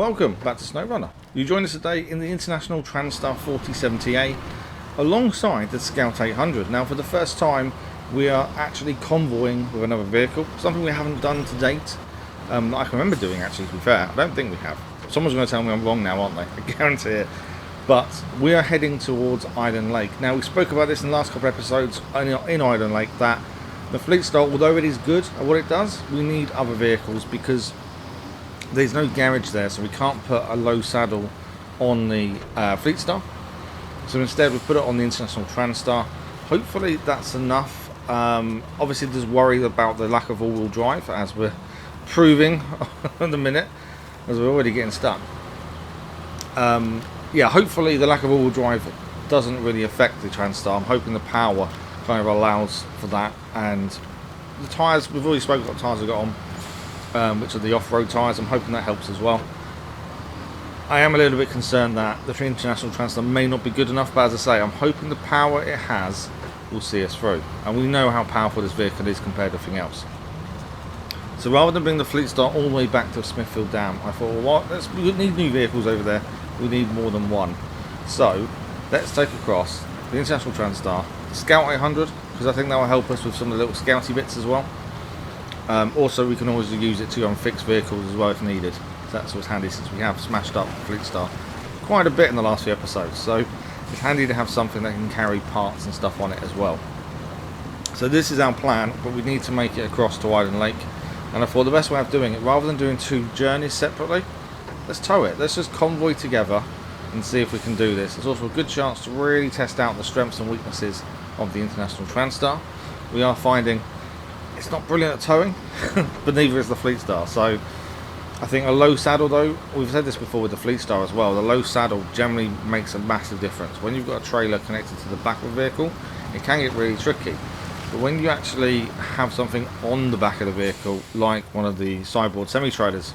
Welcome back to SnowRunner. You join us today in the International Transtar 4070A alongside the Scout 800. Now for the first time we are actually convoying with another vehicle, something we haven't done to date. I can remember doing actually, to be fair. I don't think we have. Someone's going to tell me I'm wrong now, aren't they? I guarantee it. But we are heading towards Island Lake. Now we spoke about this in the last couple of episodes in Island Lake, that the Fleet Star, although it is good at what it does, we need other vehicles because there's no garage there, so we can't put a low saddle on the Fleet Star. So instead we put it on the International Transtar. Hopefully that's enough. Obviously there's worry about the lack of all-wheel drive, as we're proving at the minute, as we're already getting stuck. Yeah, hopefully the lack of all-wheel drive doesn't really affect the Transtar. I'm hoping the power kind of allows for that, and the tyres, we've already spoken about the tyres I got on, which are the off-road tyres. I'm hoping that helps as well. I am a little bit concerned that the International Transtar may not be good enough, but as I say, I'm hoping the power it has will see us through, and we know how powerful this vehicle is compared to everything else. So rather than bring the Fleet Star all the way back to Smithfield Dam, I thought, well, what? We need new vehicles over there. We need more than one. So let's take across the International Transtar, the Scout 800, because I think that will help us with some of the little scouty bits as well. Also, we can always use it to unfix vehicles as well if needed. So that's what's handy, since we have smashed up the Fleet Star quite a bit in the last few episodes. So it's handy to have something that can carry parts and stuff on it as well. So this is our plan, but we need to make it across to Island Lake. And I thought the best way of doing it, rather than doing two journeys separately, let's tow it. Let's just convoy together and see if we can do this. It's also a good chance to really test out the strengths and weaknesses of the International Transtar. We are finding it's not brilliant at towing, but neither is the Fleet Star. So I think a low saddle, though, we've said this before with the Fleet Star as well, the low saddle generally makes a massive difference. When you've got a trailer connected to the back of the vehicle, it can get really tricky. But when you actually have something on the back of the vehicle, like one of the Sideboard Semi-Trailers,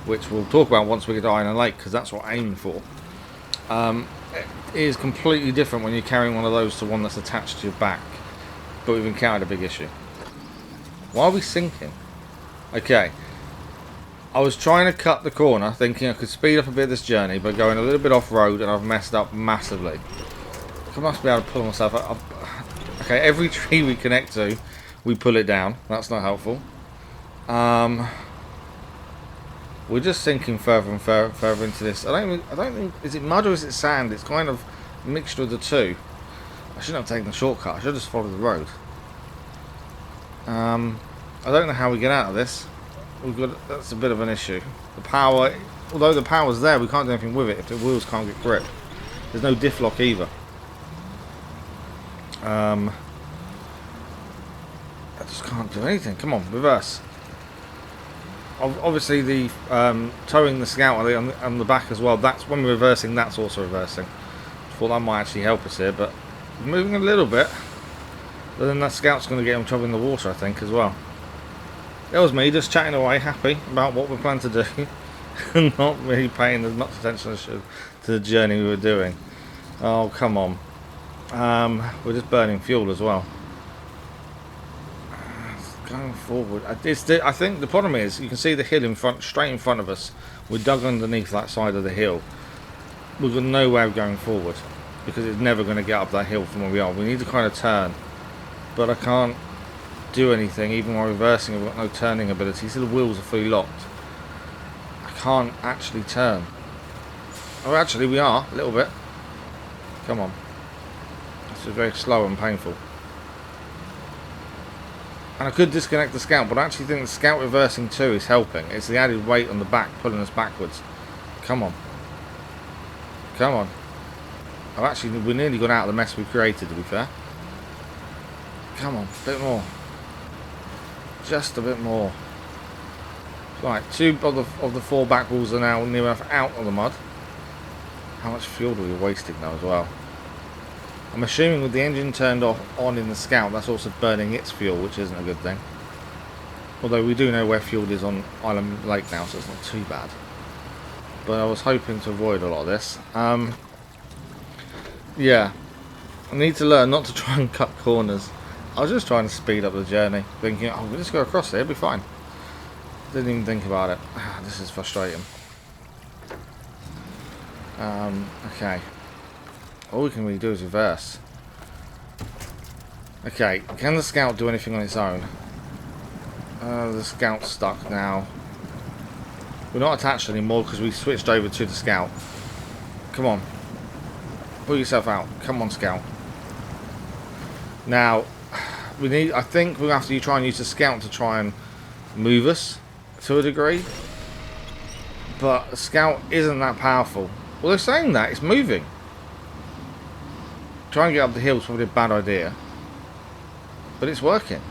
which we'll talk about once we get to Island Lake, because that's what I'm aiming for, it is completely different when you're carrying one of those to one that's attached to your back. But we've encountered a big issue. Why are we sinking? Okay, I was trying to cut the corner, thinking I could speed up a bit of this journey by going a little bit off-road, and I've messed up massively. I must be able to pull myself up. Okay, every tree we connect to, we pull it down. That's not helpful. We're just sinking further and further into this. I don't think, is it mud or is it sand? It's kind of a mixture of the two. I shouldn't have taken the shortcut. I should have just followed the road. I don't know how we get out of this. That's a bit of an issue. The power, although the power's there, we can't do anything with it if the wheels can't get grip. There's no diff lock either. I just can't do anything. Come on, reverse. Obviously the towing the Scout on the back as well, that's when we're reversing, that's also reversing. I thought that might actually help us here, but we're moving a little bit. But then that Scout's going to get in trouble in the water, I think, as well. That was me just chatting away, happy about what we plan to do, and not really paying as much attention as I should to the journey we were doing. Oh, come on. We're just burning fuel as well. Going forward, I think the problem is you can see the hill in front, straight in front of us. We're dug underneath that side of the hill. We've got no way of going forward because it's never going to get up that hill from where we are. We need to kind of turn, but I can't do anything even while reversing. I've got no turning ability, so the wheels are fully locked. I can't actually turn. Oh, actually we are a little bit. Come on. This is very slow and painful. And I could disconnect the Scout, but I actually think the Scout reversing too is helping. It's the added weight on the back pulling us backwards. Come on. Come on. Oh, actually, we're nearly got out of the mess we created, to be fair. Come on, a bit more. Just a bit more. Right, two of the four back wheels are now near enough out of the mud. How much fuel are we wasting now as well? I'm assuming with the engine turned on in the Scout, that's also burning its fuel, which isn't a good thing. Although we do know where fuel is on Island Lake now, so it's not too bad. But I was hoping to avoid a lot of this. Yeah, I need to learn not to try and cut corners. I was just trying to speed up the journey, thinking, oh, we'll just go across there, it'll be fine. Didn't even think about it. This is frustrating. Okay. All we can really do is reverse. Okay, can the scout do anything on its own? The scout's stuck now. We're not attached anymore because we switched over to the scout. Come on. Pull yourself out. Come on, scout. Now, I think we'll have to try and use the scout to try and move us to a degree. But the scout isn't that powerful. Well, they're saying that. It's moving. Trying to get up the hill is probably a bad idea. But it's working.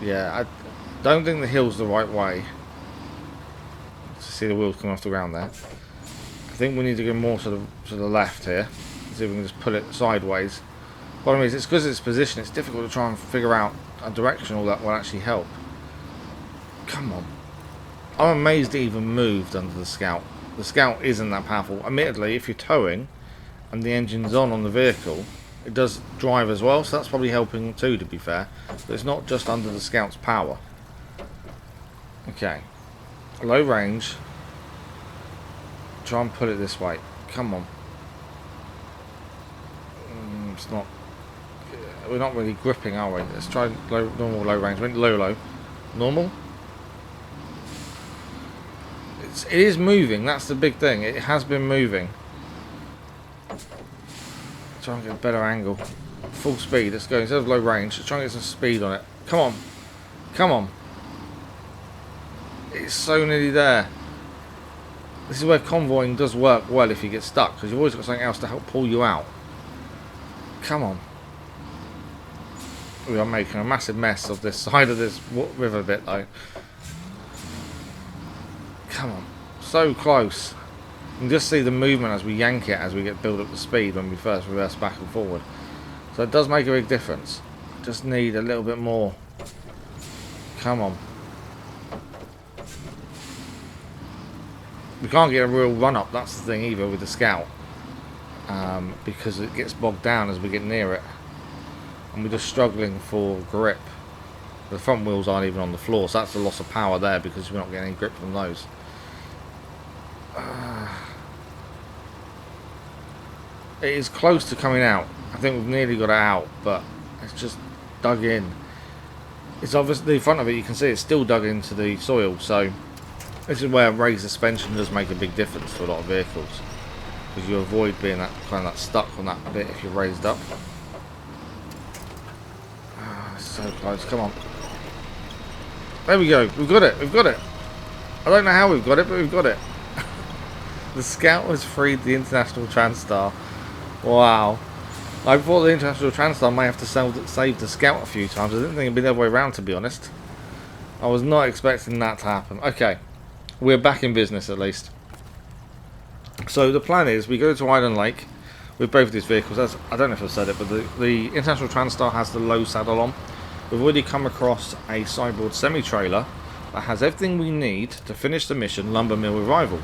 Yeah, I don't think the hill's the right way. See the wheels coming off the ground there. I think we need to go more to the left here. See if we can just pull it sideways. Problem is, it's because of its position, it's difficult to try and figure out a directional that will actually help. Come on. I'm amazed it even moved under the scout. The scout isn't that powerful. Admittedly, if you're towing and the engine's on the vehicle, it does drive as well, so that's probably helping too, to be fair. But it's not just under the scout's power. Okay. Low range. Try and put it this way. Come on. It's not. We're not really gripping, are we? Let's try normal low range. Low. Normal. It is moving. That's the big thing. It has been moving. Try and get a better angle. Full speed. Let's go. Instead of low range, let's try and get some speed on it. Come on. Come on. It's so nearly there. This is where convoying does work well if you get stuck, because you've always got something else to help pull you out. Come on. We are making a massive mess of this side of this river bit though. Come on. So close. You can just see the movement as we yank it, as we build up the speed when we first reverse back and forward. So it does make a big difference. Just need a little bit more. Come on. We can't get a real run up, that's the thing either with the scout. Because it gets bogged down as we get near it. And we're just struggling for grip. The front wheels aren't even on the floor, so that's the loss of power there because we're not getting any grip from those. It is close to coming out. I think we've nearly got it out, but it's just dug in. It's obviously the front of it, you can see it's still dug into the soil, so this is where raised suspension does make a big difference to a lot of vehicles, because you avoid being that kind of that stuck on that bit if you're raised up. So close, come on. There we go, we've got it, we've got it. I don't know how we've got it, but we've got it. The scout has freed the International Transtar. Wow. I thought the International Transtar may have to save the scout a few times. I didn't think it'd be the other way around, to be honest. I was not expecting that to happen. Okay, we're back in business at least. So the plan is we go to Island Lake with both of these vehicles. As I don't know if I said it, but the International Transtar has the low saddle on. We've already come across a Sideboard Semi-Trailer that has everything we need to finish the mission, Lumber Mill Arrival.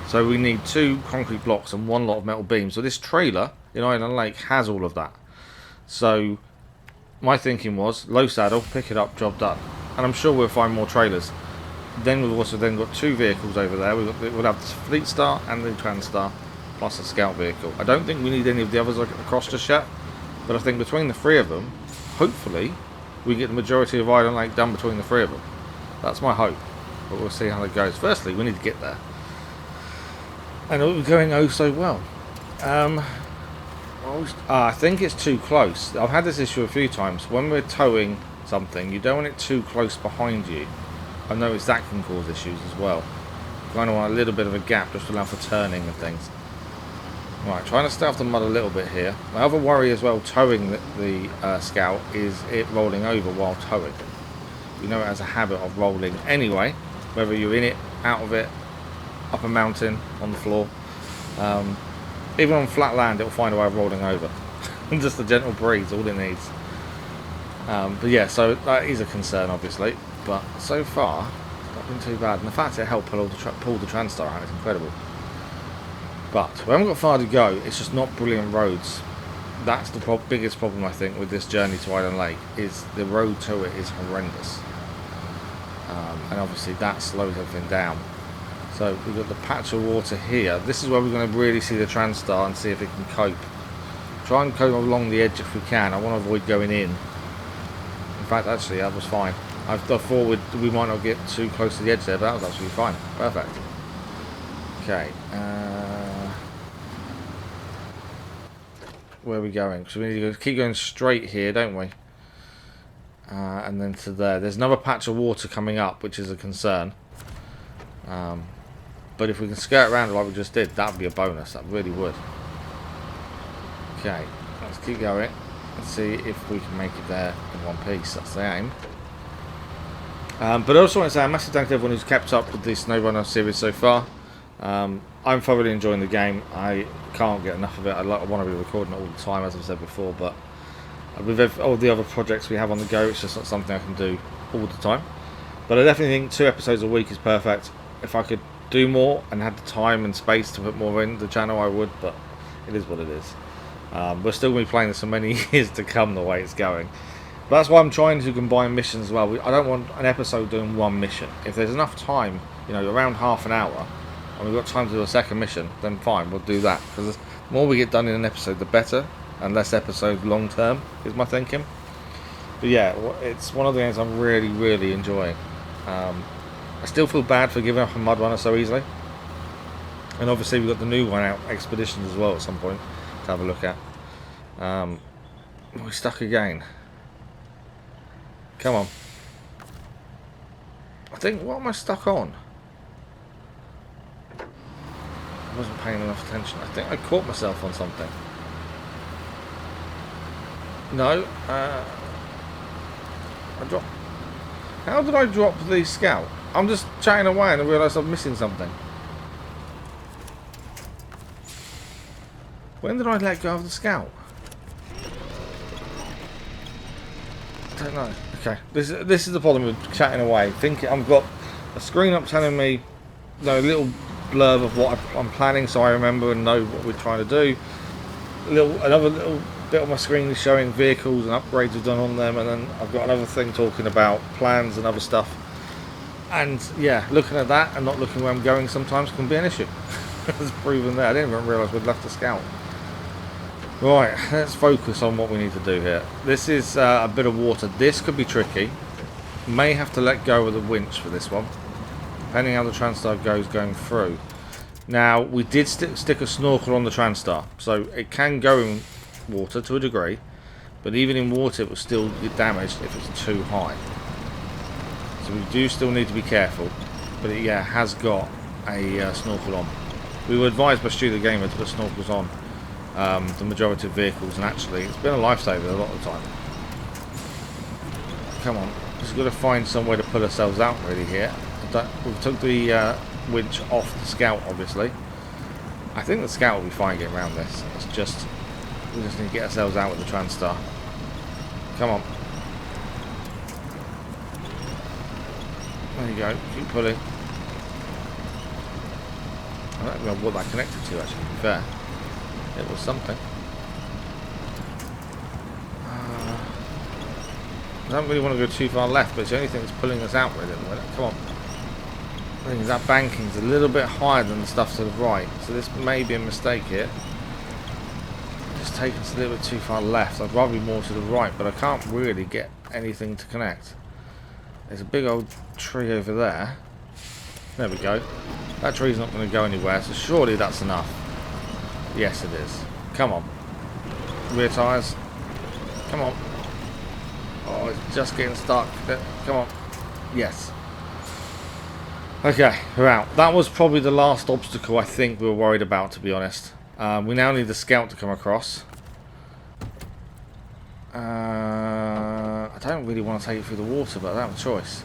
So we need 2 concrete blocks and 1 lot of metal beams. So this trailer in Island Lake has all of that. So my thinking was low saddle, pick it up, job done. And I'm sure we'll find more trailers. Then we've also then got 2 vehicles over there. We'll have the Fleet Star and the Transtar plus a scout vehicle. I don't think we need any of the others across just yet, but I think between the 3 of them, hopefully we get the majority of Island Lake done between the 3 of them. That's my hope, but we'll see how it goes. Firstly, we need to get there, and it was going oh so well. I think it's too close. I've had this issue a few times. When we're towing something, you don't want it too close behind you. I've noticed that can cause issues as well. You kind of want a little bit of a gap just to allow for turning and things. Right, trying to stay off the mud a little bit here. My other worry as well, towing the Scout, is it rolling over while towing. You know it has a habit of rolling anyway, whether you're in it, out of it, up a mountain, on the floor. Even on flat land, it'll find a way of rolling over. Just a gentle breeze, all it needs. But yeah, so that is a concern, obviously. But so far, it's not been too bad. And the fact it helped pull the Transtar out is incredible. But we haven't got far to go. It's just not brilliant roads. That's the biggest problem, I think, with this journey to Island Lake, is the road to it is horrendous. And obviously that slows everything down. So we've got the patch of water here. This is where we're going to really see the Transtar and see if it can cope. Try and cope along the edge if we can. I want to avoid going in. In fact, actually, that was fine. I thought we might not get too close to the edge there, but that was absolutely fine. Perfect. Okay. Where are we going? So we need to keep going straight here, don't we? And then to there. There's another patch of water coming up, which is a concern. But if we can skirt around it like we just did, that would be a bonus. That really would. Okay, let's keep going. Let's see if we can make it there in one piece. That's the aim. But I also want to say a massive thank you to everyone who's kept up with the SnowRunner series so far. I'm thoroughly enjoying the game. I can't get enough of it. I want to be recording it all the time, as I've said before, but with all the other projects we have on the go, it's just not something I can do all the time. But I definitely think 2 episodes a week is perfect. If I could do more and had the time and space to put more in the channel, I would, but it is what it is. We're still going to be playing this for many years to come the way it's going. But that's why I'm trying to combine missions as well. I don't want an episode doing one mission. If there's enough time, you know, around half an hour, and we've got time to do a second mission, then fine, we'll do that. Because the more we get done in an episode, the better, and less episodes long term, is my thinking. But yeah, it's one of the games I'm really, really enjoying. I still feel bad for giving up a Mud Runner so easily. And obviously we've got the new one out, Expeditions, as well at some point to have a look at. We're stuck again. Come on. I think, what am I stuck on? I wasn't paying enough attention. I think I caught myself on something. No. I dropped. How did I drop the scout? I'm just chatting away and I realise I'm missing something. When did I let go of the scout? I don't know. Okay, this is the problem with chatting away. Thinking I've got a screen up telling me, you know, a little blurb of what I'm planning, so I remember and know what we're trying to do. Another little bit on my screen is showing vehicles and upgrades we've done on them, and then I've got another thing talking about plans and other stuff. And yeah, looking at that and not looking where I'm going sometimes can be an issue. It's proven there. I didn't even realise we'd left the scout. Right, let's focus on what we need to do here. This is a bit of water. This could be tricky. May have to let go of the winch for this one, depending how the Transtar goes going through. Now, we did stick a snorkel on the Transtar, so it can go in water to a degree, but even in water it will still get damaged if it's too high. So we do still need to be careful, but it has got a snorkel on. We were advised by Stu the Gamer to put snorkels on the majority of vehicles, and actually it's been a lifesaver a lot of the time. Come on, just got to find some way to pull ourselves out really here. We took the winch off the scout, obviously. I think the scout will be fine getting around this. We just need to get ourselves out with the Transtar. Come on. There you go, keep pulling. I don't know what that connected to, actually, to be fair. It was something. I don't really want to go too far left, but it's the only thing that's pulling us out really at the minute. Come on. I think that banking's a little bit higher than the stuff to the right, so this may be a mistake here. Just taking us a little bit too far left. I'd rather be more to the right, but I can't really get anything to connect. There's a big old tree over there. There we go. That tree's not going to go anywhere, so surely that's enough. Yes, it is. Come on. Rear tyres. Come on. Oh, it's just getting stuck. Come on. Yes. Okay, we're out. That was probably the last obstacle I think we were worried about, to be honest. We now need the scout to come across. I don't really want to take it through the water, but I don't have a choice.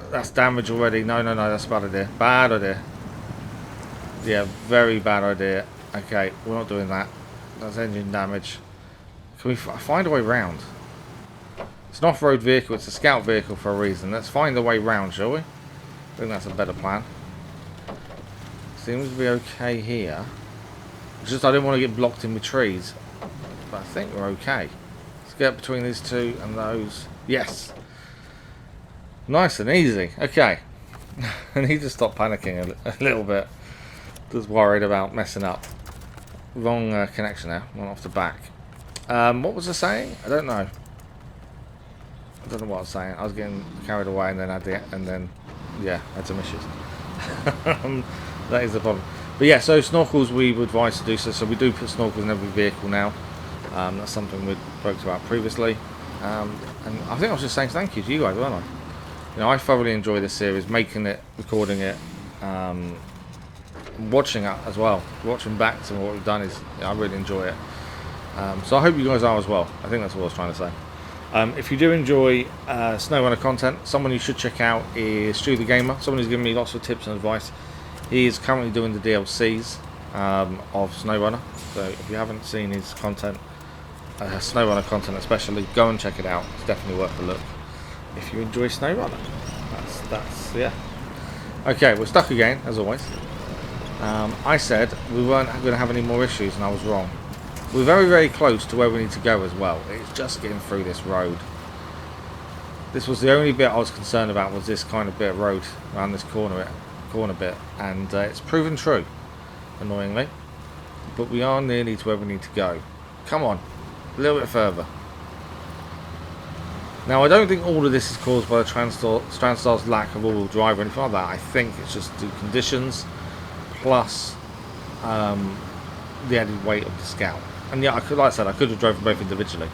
That's damage already. No, that's a bad idea. Bad idea. Yeah, very bad idea. Okay, we're not doing that. That's engine damage. Can we find a way round? It's an off-road vehicle. It's a scout vehicle for a reason. Let's find a way round, shall we? I think that's a better plan. Seems to be okay here. It's just I didn't want to get blocked in with trees. But I think we're okay. Let's get between these two and those. Yes. Nice and easy. Okay. And he just stopped panicking a little bit. Just worried about messing up. Wrong connection there. Went off the back. What was I saying? I don't know. I don't know what I was saying. I was getting carried away and then yeah, had some issues. That is the problem. But yeah, so snorkels we would advise to do so. So we do put snorkels in every vehicle now. That's something we spoke about previously. And I think I was just saying thank you to you guys, weren't I? You know, I thoroughly enjoy this series, making it, recording it, watching it as well. Watching back to what we've done is, I really enjoy it. So I hope you guys are as well. I think that's what I was trying to say. If you do enjoy SnowRunner content, someone you should check out is Stu the Gamer. Someone who's given me lots of tips and advice. He is currently doing the DLCs of SnowRunner. So if you haven't seen his content, SnowRunner content especially, go and check it out. It's definitely worth a look if you enjoy SnowRunner. That's yeah. Okay, we're stuck again as always. I said we weren't going to have any more issues, and I was wrong. We're very, very close to where we need to go as well. It's just getting through this road. This was the only bit I was concerned about, was this kind of bit of road around this corner bit, and it's proven true, annoyingly. But we are nearly to where we need to go. Come on, a little bit further. Now, I don't think all of this is caused by the Transtar's lack of all-wheel drive or anything like that. I think it's just the conditions plus the added weight of the Scout. And yeah, like I said, I could have drove them both individually,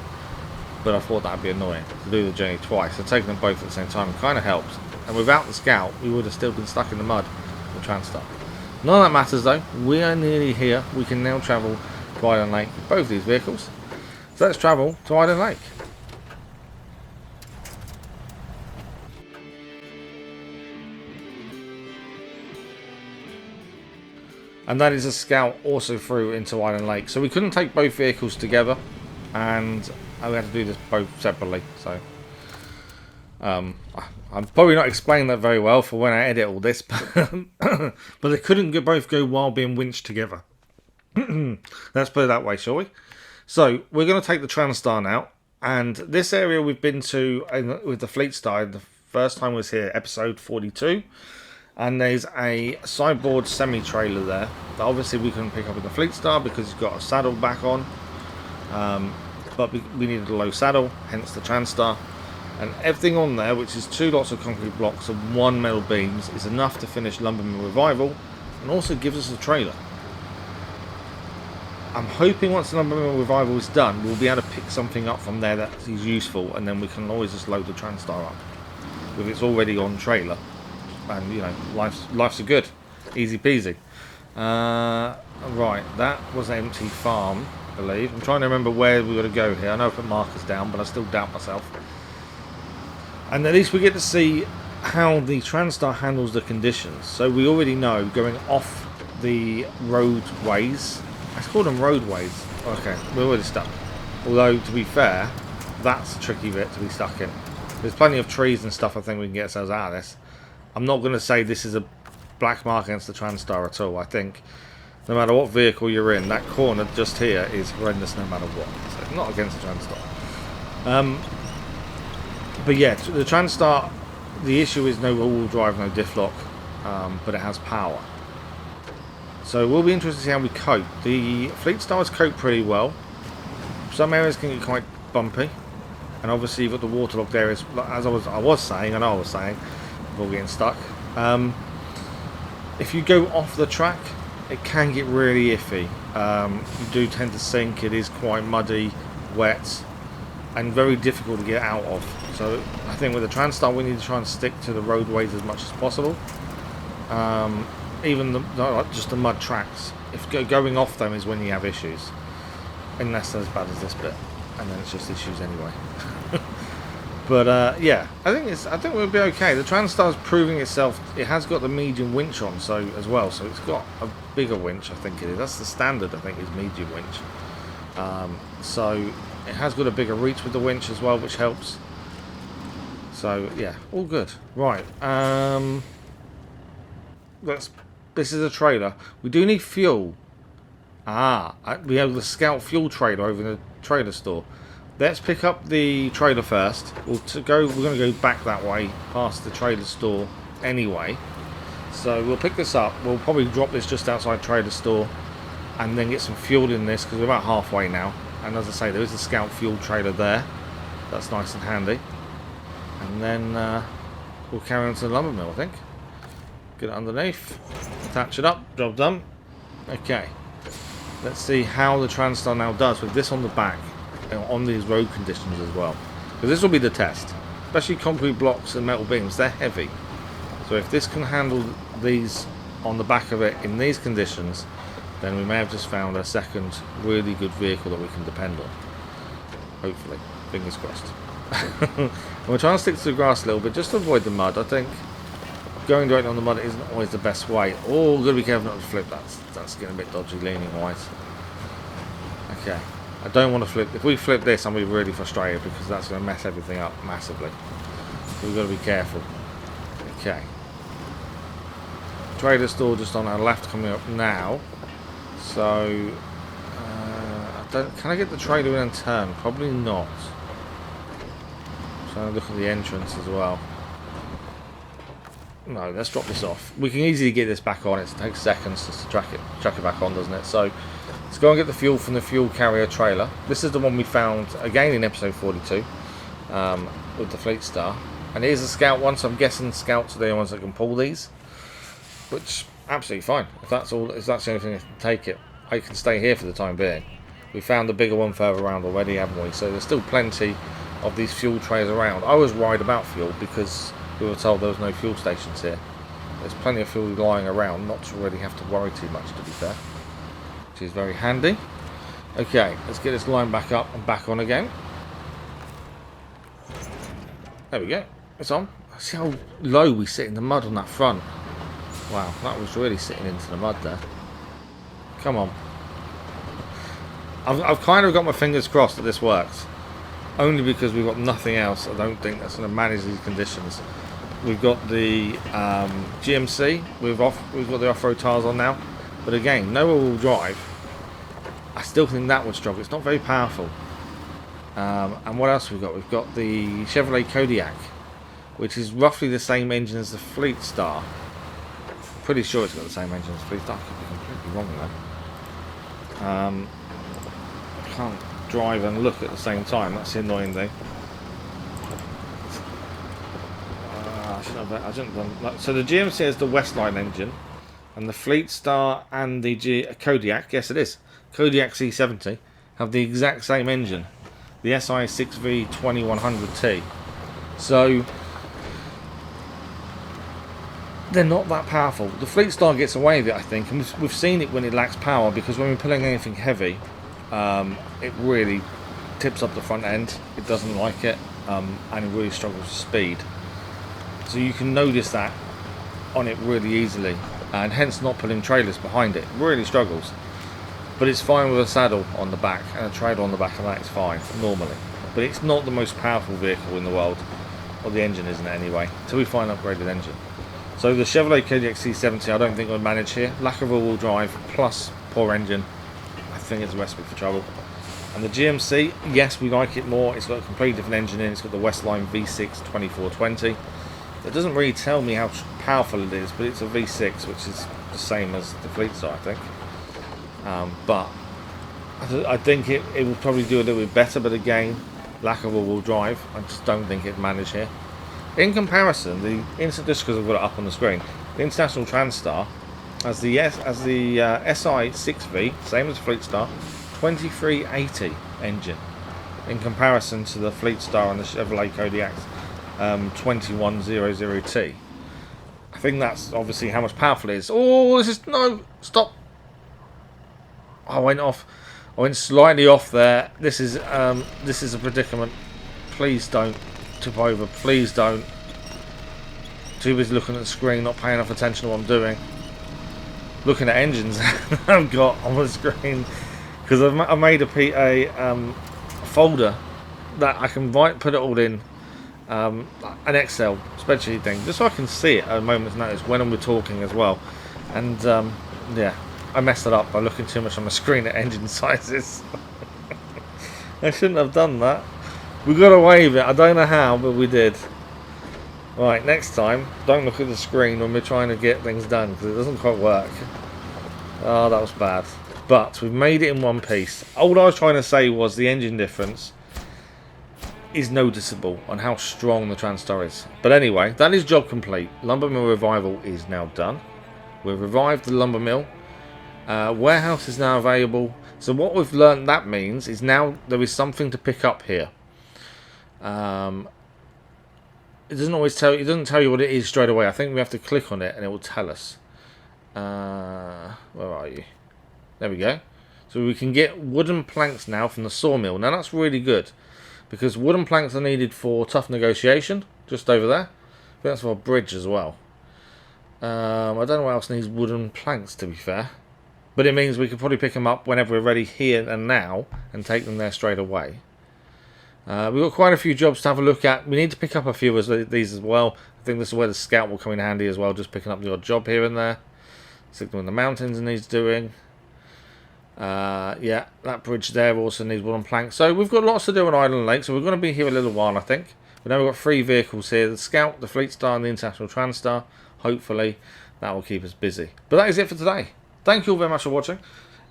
but I thought that would be annoying to do the journey twice. So taking them both at the same time kind of helps. And without the Scout, we would have still been stuck in the mud with Transtar. None of that matters though. We are nearly here. We can now travel to Island Lake with both these vehicles. So let's travel to Island Lake. And that is a Scout also through into Island Lake. So we couldn't take both vehicles together, and we had to do this both separately. So I'm probably not explaining that very well for when I edit all this, but they couldn't both go while being winched together. Let's put it that way, shall we? So we're going to take the Transtar now, and this area we've been to with the Fleet Star the first time was here, episode 42. And there's a Sideboard Semi-Trailer there that obviously we couldn't pick up with the Fleet Star because it's got a saddle back on. But we needed a low saddle, hence the Transtar. And everything on there, which is 2 lots of concrete blocks and 1 metal beams, is enough to finish Lumberman Revival and also gives us a trailer. I'm hoping once the Lumberman Revival is done, we'll be able to pick something up from there that is useful, and then we can always just load the Transtar up if it's already on trailer. And you know, life's a good, easy peasy. Right, that was an empty farm, I believe. I'm trying to remember where we're going to go here. I know I put markers down, but I still doubt myself. And at least we get to see how the Transtar handles the conditions. So we already know going off the roadways. Let's call them roadways. Okay, we're already stuck. Although, to be fair, that's a tricky bit to be stuck in. There's plenty of trees and stuff I think we can get ourselves out of this. I'm not going to say this is a black mark against the Transtar at all. I think no matter what vehicle you're in, that corner just here is horrendous no matter what. So not against the Transtar. But yeah, the Transtar, the issue is no all-wheel drive, no diff lock, but it has power. So we'll be interested to see how we cope. The Fleet Stars cope pretty well. Some areas can get quite bumpy, and obviously you've got the waterlogged areas, as I was saying, before getting stuck. If you go off the track, it can get really iffy. You do tend to sink. It is quite muddy, wet, and very difficult to get out of. So I think with the Transtar we need to try and stick to the roadways as much as possible. Even just the mud tracks. If going off them is when you have issues, unless they're as bad as this bit, and then it's just issues anyway. But yeah, I think we'll be okay. The Transtar's proving itself. It has got the medium winch on, so as well. So it's got a bigger winch, I think it is. That's the standard, I think, is medium winch. So it has got a bigger reach with the winch as well, which helps. So yeah, all good. Right. This is a trailer. We do need fuel. We have the Scout fuel trailer over in the trailer store. Let's pick up the trailer first. We're going to go back that way, past the trailer store anyway. So we'll pick this up. We'll probably drop this just outside Trader Store and then get some fuel in this because we're about halfway now. And as I say, there is a scout fuel trailer there. That's nice and handy. And then we'll carry on to the lumber mill, I think. Get it underneath, attach it up, job done. Okay, let's see how the Transtar now does with this on the back and on these road conditions as well. Because this will be the test. Especially concrete blocks and metal beams, they're heavy. So if this can handle these on the back of it in these conditions, then we may have just found a second really good vehicle that we can depend on. Hopefully. Fingers crossed. And we're trying to stick to the grass a little bit just to avoid the mud. I think going directly on the mud isn't always the best way. Oh, got to be careful not to flip. That's getting a bit dodgy leaning wise. Okay. I don't want to flip. If we flip this, I'm going to be really frustrated because that's going to mess everything up massively. So we've got to be careful. Okay. Trader Store just on our left coming up now. So, can I get the trailer in and turn? Probably not. So look at the entrance as well. No, let's drop this off. We can easily get this back on. It takes seconds just to chuck it back on, doesn't it? So let's go and get the fuel from the fuel carrier trailer. This is the one we found again in episode 42 with the Fleet Star, and it is a scout one. So I'm guessing scouts are the only ones that can pull these, which absolutely fine. If that's all, if that's the only thing that can take it, I can stay here for the time being. We found a bigger one further around already, haven't we? So there's still plenty of these fuel trays around. I was worried about fuel because we were told there was no fuel stations here. There's plenty of fuel lying around, not to really have to worry too much, to be fair, which is very handy. Okay, let's get this line back up and back on again. There we go, it's on. See how low we sit in the mud on that front. Wow, that was really sitting into the mud there. Come on. I've kind of got my fingers crossed that this works. Only because we've got nothing else, I don't think, that's going to manage these conditions. We've got the GMC, we've got the off-road tyres on now. But again, no all-wheel drive. I still think that would struggle. It's not very powerful. And what else have we got? We've got the Chevrolet Kodiak, which is roughly the same engine as the Fleet Star. Pretty sure it's got the same engine as the Fleet Star. I could be completely wrong there. I can't drive and look at the same time. That's the annoying thing. I shouldn't have done. So the GMC is the Westline engine, and the Fleet Star and the Kodiak, yes it is, Kodiak C70, have the exact same engine, the SI6V 2100T. So they're not that powerful. The Fleet Star gets away with it, I think, and we've seen it when it lacks power, because when we're pulling anything heavy, it really tips up the front end. It doesn't like it, and it really struggles with speed. So you can notice that on it really easily, and hence not pulling trailers behind it. It really struggles. But it's fine with a saddle on the back and a trailer on the back, and that is fine normally. But it's not the most powerful vehicle in the world, or the engine isn't anyway, until we find an upgraded engine. So the Chevrolet Kodiak C70 I don't think would manage here. Lack of all-wheel drive plus poor engine, I think it's a recipe for trouble. And the GMC, yes, we like it more. It's got a completely different engine in. It's got the Westline V6 2420. It doesn't really tell me how powerful it is, but it's a V6, which is the same as the Fleet Star, I think. But I think it will probably do a little bit better, but again, lack of all-wheel drive, I just don't think it'd manage here. In comparison, just because I've got it up on the screen, the International Transtar has the SI6V, same as the Fleet Star, 2380 engine, in comparison to the Fleet Star and the Chevrolet Kodiak's 2100T. I think that's obviously how much powerful it is. Oh, this is no stop. I went off. I went slightly off there. This is a predicament. Please don't tip over. Please don't. Too busy looking at the screen, not paying enough attention to what I'm doing. Looking at engines I've got on the screen, because I made a folder that I can put it all in. An Excel spreadsheet thing, just so I can see it at a moment's notice when we're talking as well. And yeah, I messed it up by looking too much on the screen at engine sizes. I shouldn't have done that. We got away with it. I don't know how, but we did. Right, next time, don't look at the screen when we're trying to get things done, because it doesn't quite work. Oh, that was bad. But we've made it in one piece. All I was trying to say was the engine difference is noticeable on how strong the Transtar is. But anyway, that is job complete. Lumber mill revival is now done. We've revived the lumber mill. Warehouse is now available. So what we've learned that means is now there is something to pick up here. It doesn't always tell. It doesn't tell you what it is straight away. I think we have to click on it and it will tell us. Where are you? There we go. So we can get wooden planks now from the sawmill. Now that's really good, because wooden planks are needed for tough negotiation. Just over there. I think that's for a bridge as well. I don't know what else needs wooden planks, to be fair. But it means we could probably pick them up whenever we're ready here and now and take them there straight away. We've got quite a few jobs to have a look at. We need to pick up a few of these as well. I think this is where the scout will come in handy as well, just picking up the odd job here and there. Signal in the mountains needs doing. Yeah, that bridge there also needs wooden planks. So we've got lots to do on Island Lake, so we're going to be here a little while, I think. But now we've got 3 vehicles here, the Scout, the Fleet Star and the International Transtar. Hopefully that will keep us busy. But that is it for today. Thank you all very much for watching.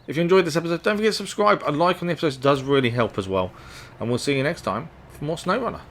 If you enjoyed this episode, don't forget to subscribe. A like on the episode does really help as well. And we'll see you next time for more SnowRunner.